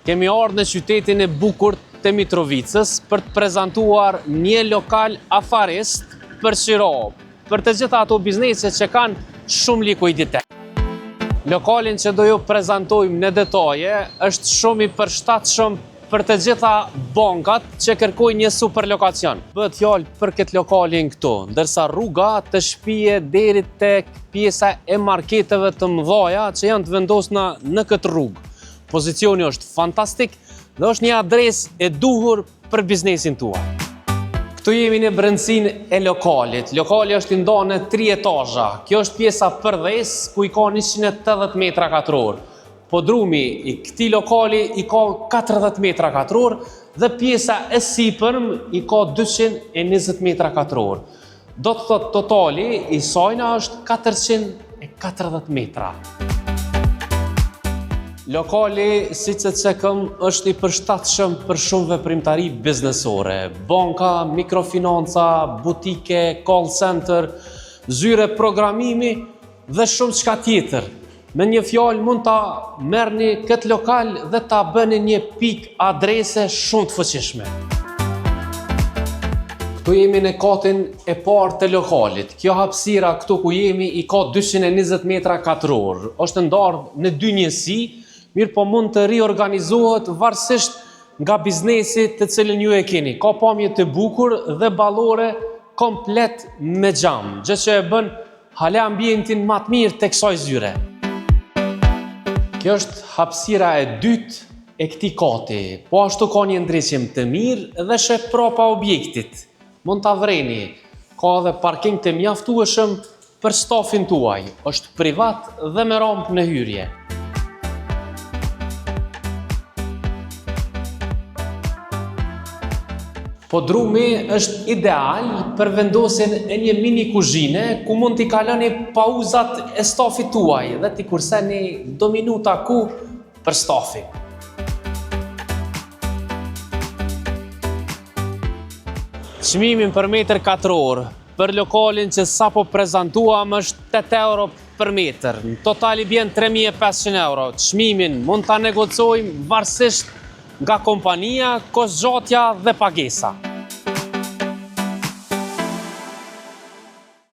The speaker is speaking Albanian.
Kemi ardhur në qytetin e bukur të Mitrovicës për të prezantuar një lokal afarist për Shirov, për të gjitha ato biznese që kanë shumë likuiditet. Lokalin që do ju prezantojmë në detaje është shumë i përshtatshëm për të gjitha bankat që kërkojnë një super lokacion. Bëhet fjalë për këtë lokalin këtu, ndërsa rruga të shpije deri tek pjesa e marketeve të mëdha që janë të vendosura në këtë rrugë. Pozicioni është fantastik dhe është një adresë e duhur për biznesin tuaj. Këtu jemi në brendësinë e lokalit. Lokali është i ndarë në 3 etazha. Kjo është pjesa përdhes ku i ka 180 metra katror. Podrumi i këtij lokali i ka 40 metra katror dhe pjesa e sipërm i ka 220 metra katror. Do të thotë totali i sajna është 440 metra. Lokali, si që cekëm, është i përshtatshëm për shumë veprimtari biznesore. Banka, mikrofinanca, butike, call center, zyre programimi dhe shumë çka tjetër. Me një fjalë mund ta merrni këtë lokal dhe ta bëni një pikë adrese shumë të fuqishme. Këtu jemi në katin e parë të lokalit. Kjo hapësira këtu ku jemi i ka 220 metra katror. Është ndarë në 2 njësi, mirë po mund të riorganizohet varësisht nga biznesi të cilin ju e keni. Ka pamje të bukur dhe ballore komplet me xham, gjë që e bën hala ambientin më të mirë tek kësaj zyre. Kjo është hapësira e dytë e këtij kati, po ashtu ka një ndriçim të mirë dhe sheh prapa objektit. Mund ta vreni, ka edhe parking të mjaftueshëm për stafin tuaj, është privat dhe me rampë në hyrje. Podrumi është ideal për vendosjen e një mini kuzhine ku mund t'i kaloni pauzat e stafit tuaj dhe t'i kurseni do minuta ku për stafin. Çmimi për metër katror për lokalin që sapo prezantuam është 8 euro për metër. Në total i bjen 3500 euro. Çmimin mund ta negocojmë varësisht nga kompania, kostë gjatja dhe pagesa.